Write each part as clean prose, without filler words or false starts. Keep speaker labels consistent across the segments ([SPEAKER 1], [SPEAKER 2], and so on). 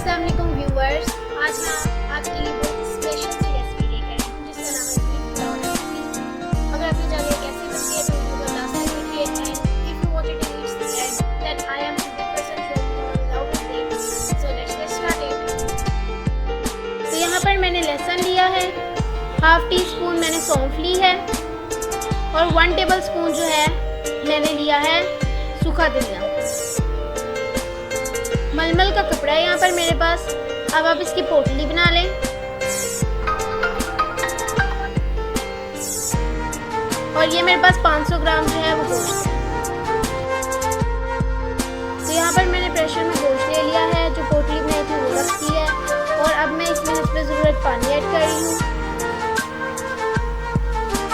[SPEAKER 1] अस्सलाम वालेकुम व्यूअर्स, आज मैं आपके लिए बहुत स्पेशल सी रेसिपी लेकर आई हूँ जिसका नाम है स्वीट ब्राउन। अगर आपने जाने कैसे बनती है तो मुझे बता सकते हैं and if you want to eat this then I am 100% sure you will love it. So let's get started. तो यहाँ पर मैंने लहसुन लिया है, हाफ टी स्पून मैंने सौंफ ली है और 1 टेबल स्पून जो है मैंने लिया है सूखा धनिया। मलमल का कपड़ा है यहाँ पर मेरे पास। अब आप इसकी पोटली बना लें। और ये मेरे पास 500 ग्राम जो है वो गोश्त है। तो यहाँ पर मैंने प्रेशर में गोश्त ले लिया है, जो पोटली बनाई थी वो रख दी है। और अब मैं इसमें इसमें ज़रूरत पानी ऐड कर रही हूँ।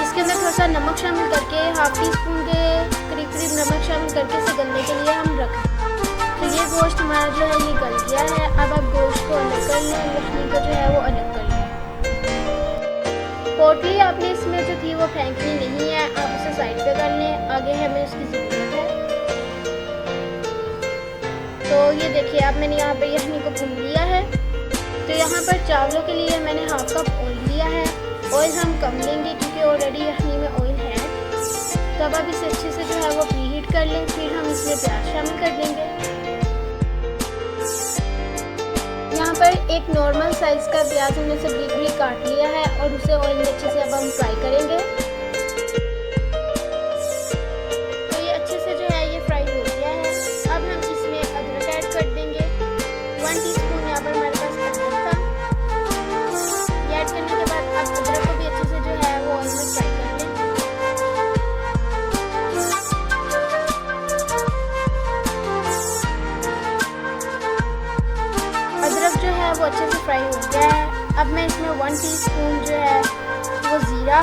[SPEAKER 1] इसके अंदर थोड़ा सा नमक शामिल करके, हाफ टी स्पून के करीब करीब नमक शामिल करके इसे गलने के लिए हम रखें। तो ये गोश्त हमारा जो है ये गल गया है। अब आप गोश्त को अलग कर लें, यखनी को जो है वो अलग कर लें। पोटली आपने इसमें जो थी वो फेंकनी नहीं है, आप उसे साइड पे कर लें, आगे हमें उसकी ज़रूरत है। तो ये देखिए अब मैंने यहाँ पे यखनी को भून लिया है। तो यहाँ पर चावलों के लिए मैंने हाफ कप ऑयल लिया है। ऑयल हम कम लेंगे क्योंकि ऑलरेडी यखनी में ऑयल है। तो अब आप इसे अच्छे से जो है वो प्री हीट कर लें, फिर हम इसमें प्याज शामिल कर देंगे। यहाँ पर एक नॉर्मल साइज़ का प्याज हमने से ब्रिक ब्रिक काट लिया है और उसे ऑयल में अच्छे से अब हम फ्राई करेंगे। तो ये अच्छे से जो है ये फ्राई हो गया है। अब हम इसमें अदरक ऐड कर देंगे। 1 टीस्पून यहाँ पर हमारे पास अदरक था। ये ऐड करने के बाद आप अदरक को भी अच्छे से जो है वो ऑयल में फ्राई कर लें। वो अच्छे से फ्राई हो गया है। अब मैं इसमें 1 टीस्पून जो है वो ज़ीरा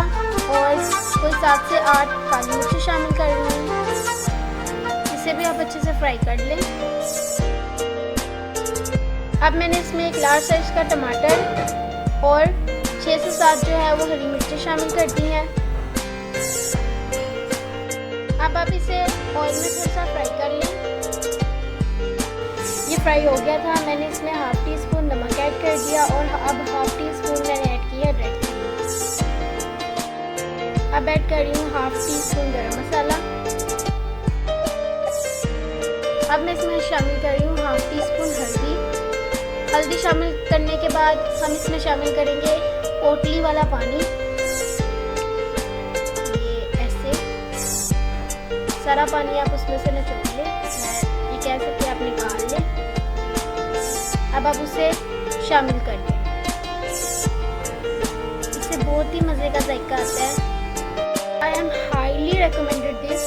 [SPEAKER 1] और कोई 7 से 8 काली मिर्ची शामिल कर रही हूँ। इसे भी आप अच्छे से फ्राई कर लें। अब मैंने इसमें एक लार्ज साइज का टमाटर और 6 से 7 जो है वो हरी मिर्ची शामिल कर दी हैं। अब आप इसे ऑयल में थोड़ा सा फ्राई कर लें। ये फ्राई हो गया था। मैंने इसमें हाफ टी स्पून नमक ऐड कर दिया और अब हाफ टी स्पून मैंने ऐड किया रेड चिली। अब ऐड कर रही हूँ हाफ टी स्पून गरम मसाला। अब मैं इसमें शामिल कर रही हूँ हाफ टी स्पून हल्दी। हल्दी शामिल करने के बाद हम इसमें शामिल करेंगे पोटली वाला पानी। ये ऐसे सारा पानी आप उसमें से निचोड़ लें, ये कह सकते हैं आप निकाल लें। अब आप उसे शामिल कर दें। इससे बहुत ही मज़े का जायका आता है। I am highly recommended this.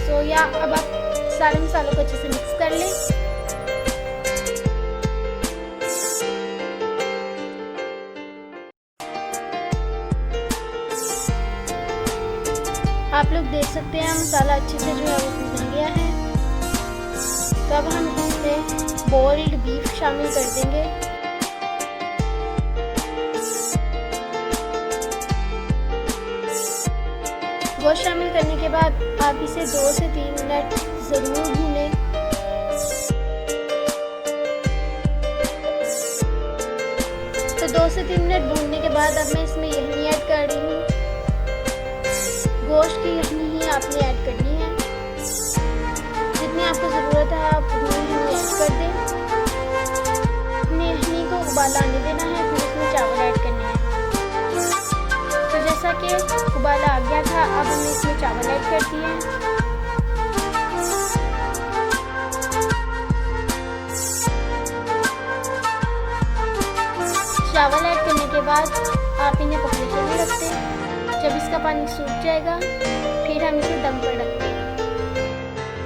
[SPEAKER 1] तो या अब आप सारे मसालों को अच्छे से मिक्स कर लें। आप लोग देख सकते हैं मसाला अच्छे से जो है वो भुन गया है। तो अब हम इसमें बॉइल्ड बीफ शामिल कर देंगे। गोश्त शामिल करने के बाद आप इसे 2 से 3 मिनट ज़रूर भूनें। तो 2 से 3 मिनट भूनने के बाद अब मैं इसमें यखनी ऐड कर रही हूँ। गोश्त की यखनी ही आपने ऐड करनी है, जितनी आपको ज़रूरत है आप उतनी ऐड कर दें। अपनी यखनी को उबाला आने देना है, फिर इसमें चावल ऐड करने हैं। तो जैसा कि उबाला आ गया था, अब हमने इसमें चावल ऐड कर दिए हैं। चावल ऐड करने के बाद आप इन्हें पकने के लिए रखते हैं। जब इसका पानी सूख जाएगा फिर हम इसे दम पर रखते हैं।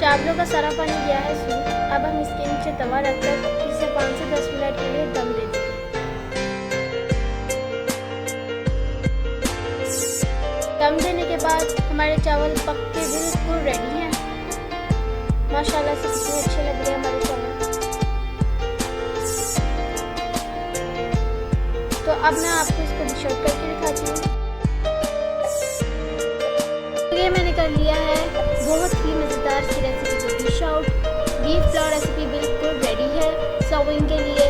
[SPEAKER 1] चावलों का सारा पानी गया है सूख। अब हम इसके नीचे तवा रखकर इसे 5 से 10 मिनट के लिए दम दे देंगे। दम देने के बाद हमारे चावल पक के बिल्कुल रेडी हैं। माशाल्लाह से कितने अच्छे लग रहे हैं हमारे चावल। तो अब मैं आपको इसको डिश आउट करके दिखाती हूँ। ये मैंने कर लिया है बहुत ही मज़ेदार सी रेसिपी को dish out. Beef pulao recipe बिल्कुल रेडी है सर्विंग के लिए।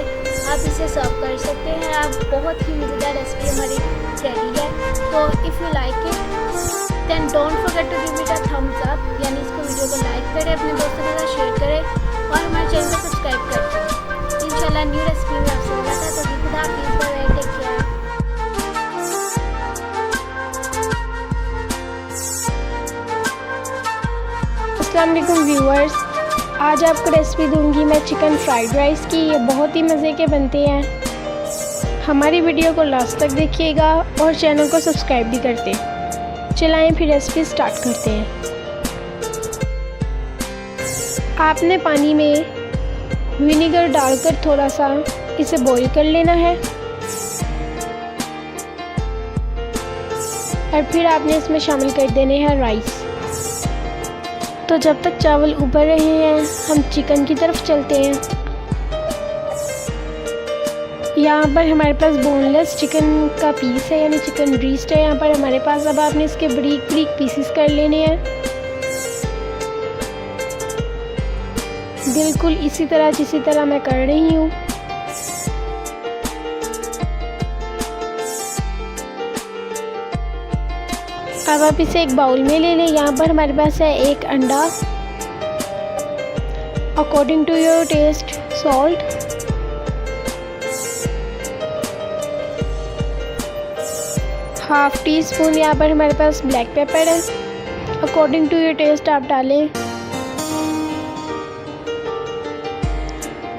[SPEAKER 1] आप इसे सर्व कर सकते हैं। आप बहुत ही मज़ेदार रेसिपी हमारी रेडी है। तो if you like it then don't forget to give it a thumbs up, यानी इसको वीडियो को लाइक करें, अपने दोस्तों के साथ शेयर करें और हमारे चैनल को सब्सक्राइब करें। इंशाल्लाह न्यू रेसिपी में आपसे मुलाकात होगी। खुदा हाफिज़, बाय बाय, टेक केयर। अस्सलाम वालेकुम व्यूअर्स, आज आपको रेसिपी दूंगी मैं चिकन फ्राइड राइस की। ये बहुत ही मज़े के बनते हैं। हमारी वीडियो को लास्ट तक देखिएगा और चैनल को सब्सक्राइब भी करते। चलाएं फिर रेसिपी स्टार्ट करते हैं। आपने पानी में विनेगर डालकर थोड़ा सा इसे बॉईल कर लेना है और फिर आपने इसमें शामिल कर देने हैं राइस। तो जब तक चावल उबल रहे हैं हम चिकन की तरफ चलते हैं। यहाँ पर हमारे पास बोनलेस चिकन का पीस है, यानी चिकन ब्रीस्ट है यहाँ पर हमारे पास। अब आपने इसके बारीक बारीक पीसेस कर लेने हैं, बिल्कुल इसी तरह जिसी तरह मैं कर रही हूँ। अब आप इसे एक बाउल में ले लें। यहाँ पर हमारे पास है एक अंडा, according to your taste salt, half teaspoon यहाँ पर हमारे पास ब्लैक पेपर है, अकॉर्डिंग टू योर टेस्ट आप डालें।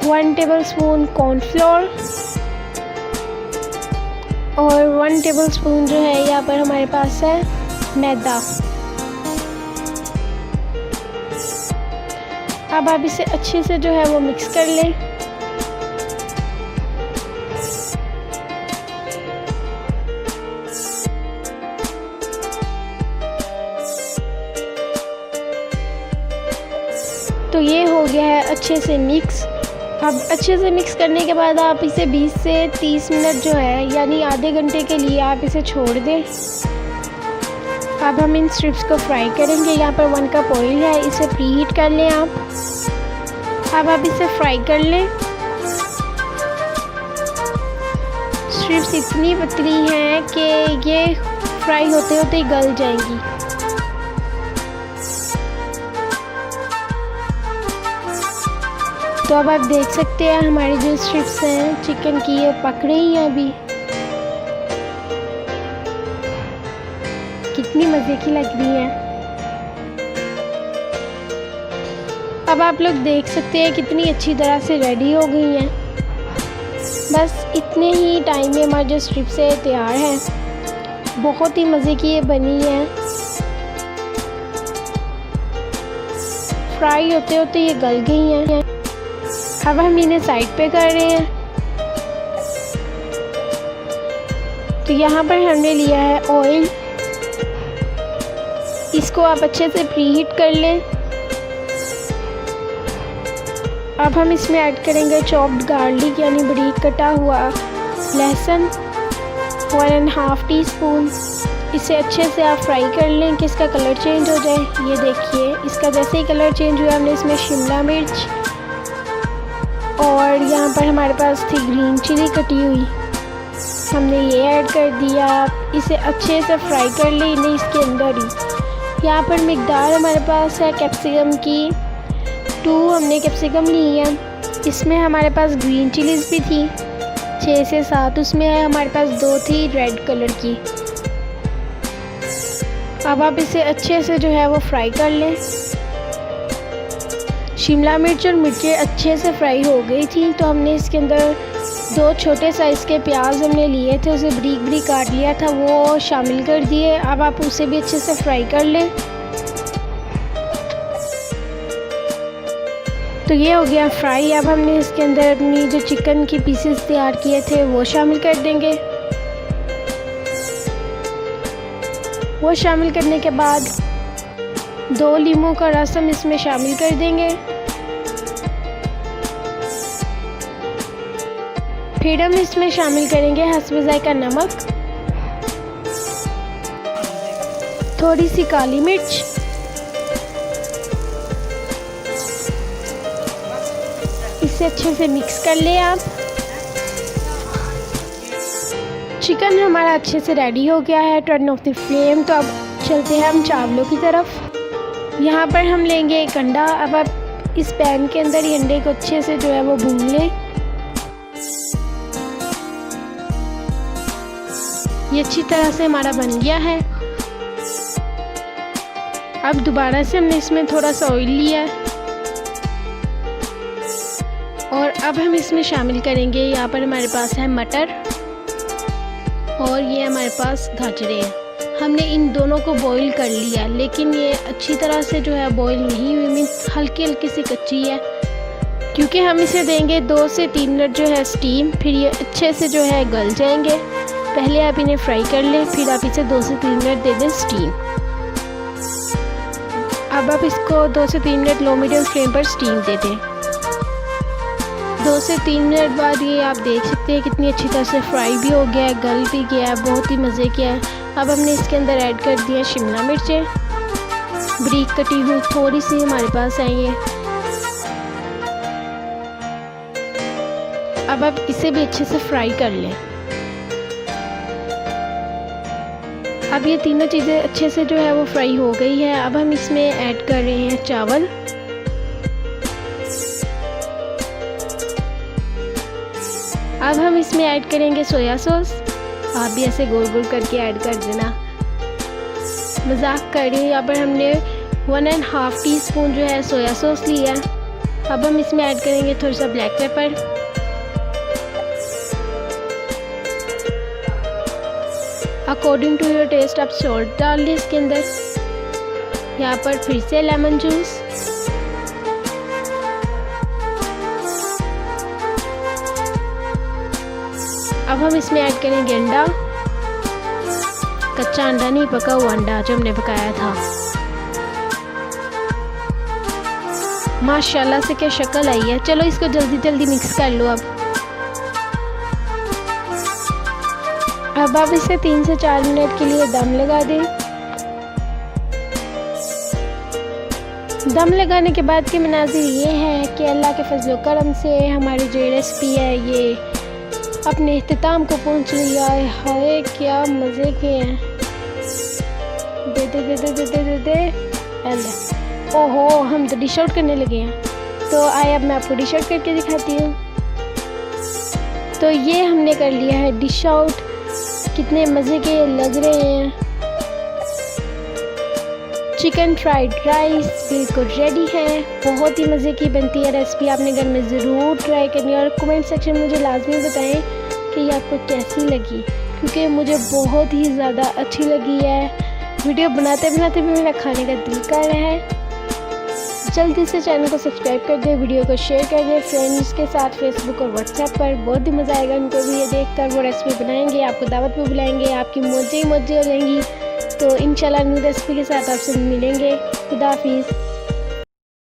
[SPEAKER 1] 1 टेबलस्पून कॉर्नफ्लोर और 1 टेबलस्पून जो है यहाँ पर हमारे पास है मैदा। अब आप इसे अच्छे से जो है वो मिक्स कर लें। तो ये हो गया है अच्छे से मिक्स। अब अच्छे से मिक्स करने के बाद आप इसे 20 से 30 मिनट जो है यानी आधे घंटे के लिए आप इसे छोड़ दें। अब हम इन स्ट्रिप्स को फ्राई करेंगे। यहाँ पर 1 कप ऑयल है, इसे प्री हीट कर लें आप। अब आप इसे फ्राई कर लें। स्ट्रिप्स इतनी पतली हैं कि ये फ्राई होते होते ही गल जाएंगी। तो अब आप देख सकते हैं हमारी जो स्ट्रिप्स हैं चिकन की ये पक रही हैं अभी। कितनी मज़े की लग रही हैं। अब आप लोग देख सकते हैं कितनी अच्छी तरह से रेडी हो गई हैं। बस इतने ही टाइम में हमारी जो स्ट्रिप्स है तैयार है। बहुत ही मज़े की ये बनी है। फ्राई होते होते ये गल गई हैं। अब हम इन्हें साइड पे कर रहे हैं। तो यहाँ पर हमने लिया है ऑयल, इसको आप अच्छे से प्री हीट कर लें। अब हम इसमें ऐड करेंगे चॉप्ड गार्लिक यानी बारीक कटा हुआ लहसुन, 1.5 टीस्पून। इसे अच्छे से आप फ्राई कर लें कि इसका कलर चेंज हो जाए। ये देखिए इसका जैसे ही कलर चेंज हुआ हमने इसमें शिमला मिर्च और यहाँ पर हमारे पास थी ग्रीन चिली कटी हुई, हमने ये ऐड कर दिया। इसे अच्छे से फ्राई कर लें इन्हें इसके अंदर ही। यहाँ पर मिकदार हमारे पास है कैप्सिकम की 2 हमने कैप्सिकम ली है। इसमें हमारे पास ग्रीन चिलीज़ भी थी 6 से 7, उसमें है हमारे पास 2 थी रेड कलर की। अब आप इसे अच्छे से जो है वो फ्राई कर लें। शिमला मिर्च और मिर्चें अच्छे से फ्राई हो गई थी तो हमने इसके अंदर 2 छोटे साइज़ के प्याज हमने लिए थे, उसे बारीक बारीक काट लिया था, वो शामिल कर दिए। अब आप उसे भी अच्छे से फ्राई कर लें। तो ये हो गया फ्राई। अब हमने इसके अंदर अपनी जो चिकन की पीसेस तैयार किए थे वो शामिल कर देंगे। वो शामिल करने के बाद 2 लीमू का रस हम इसमें शामिल कर देंगे। फिर हम इसमें शामिल करेंगे हस्ब ज़ायक़ा नमक, थोड़ी सी काली मिर्च
[SPEAKER 2] इसे अच्छे से मिक्स कर लें आप। चिकन हमारा अच्छे से रेडी हो गया है। Turn off the flame. तो अब चलते हैं हम चावलों की तरफ। यहाँ पर हम लेंगे एक अंडा। अब आप इस पैन के अंदर ही अंडे को अच्छे से जो है वो भून लें। ये अच्छी तरह से हमारा बन गया है। अब दोबारा से हमने इसमें थोड़ा सा ऑयल लिया है और अब हम इसमें शामिल करेंगे, यहाँ पर हमारे पास है मटर और ये हमारे पास गाजरें हैं। हमने इन दोनों को बॉईल कर लिया, लेकिन ये अच्छी तरह से जो है बॉईल नहीं हुई, मीन्स हल्की हल्की सी कच्ची है, क्योंकि हम इसे देंगे 2 से 3 मिनट जो है स्टीम, फिर ये अच्छे से जो है गल जाएंगे। पहले आप इन्हें फ्राई कर लें, फिर आप इसे 2 से 3 मिनट दे दें स्टीम। अब आप इसको 2 से 3 मिनट लो मीडियम फ्लेम पर स्टीम दे दें। 2 से 3 मिनट बाद ये आप देख सकते हैं कितनी अच्छी तरह से फ्राई भी हो गया है, गल भी गया है, बहुत ही मज़े किया है। अब हमने इसके अंदर ऐड कर दिया शिमला मिर्चें, बारीक कटी हुई थोड़ी सी हमारे पास है ये। अब आप इसे भी अच्छे से फ्राई कर लें। अब ये तीनों चीज़ें अच्छे से जो है वो फ्राई हो गई है। अब हम इसमें ऐड कर रहे हैं चावल। अब हम इसमें ऐड करेंगे सोया सॉस। आप भी ऐसे गोल गोल करके ऐड कर देना, मजाक कर रही हूँ। यहाँ पर हमने 1.5 टीस्पून जो है सोया सॉस लिया। अब हम इसमें ऐड करेंगे थोड़ा सा black pepper. According to your taste आप सॉल्ट डाल दें इसके अंदर। यहाँ पर फिर से लेमन जूस। अब हम इसमें ऐड करेंगे अंडा, कच्चा अंडा नहीं, पका हुआ अंडा जो हमने पकाया था। माशाल्लाह से क्या शक्ल आई है। चलो इसको जल्दी जल्दी मिक्स कर लो। अब आप इसे 3 से 4 मिनट के लिए दम लगा दें। दम लगाने के बाद के मनाजिर ये है कि अल्लाह के फजल करम से हमारी जो रेसिपी है ये अपने इख्तिताम को पहुंच रही है। हाय क्या मज़े के हैं। दे दे दे दे दे दे दे दे अल्लाह। ओहो हम तो डिश आउट करने लगे हैं। तो आए अब मैं आपको डिश आउट करके दिखाती हूँ। तो ये हमने कर लिया है डिश आउट। कितने मज़े के लग रहे हैं। चिकन फ्राइड राइस बिल्कुल रेडी है। बहुत ही मज़े की बनती है रेसिपी, आपने घर में ज़रूर ट्राई करनी है। और कमेंट सेक्शन में मुझे लाजमी बताएं कि ये आपको कैसी लगी, क्योंकि मुझे बहुत ही ज़्यादा अच्छी लगी है। वीडियो बनाते बनाते भी मेरा खाने का दिल कर रहा है। जल्दी से चैनल को सब्सक्राइब कर दें, वीडियो को शेयर कर दें फ्रेंड्स के साथ फेसबुक और व्हाट्सएप पर। बहुत ही मज़ा आएगा उनको भी ये देखकर। वो रेसिपी बनाएंगे, आपको दावत पे बुलाएंगे, आपकी मौजें ही मौजें हो जाएंगी। तो इंशाल्लाह नई रेसिपी के साथ आपसे मिलेंगे। खुदा हाफिज़।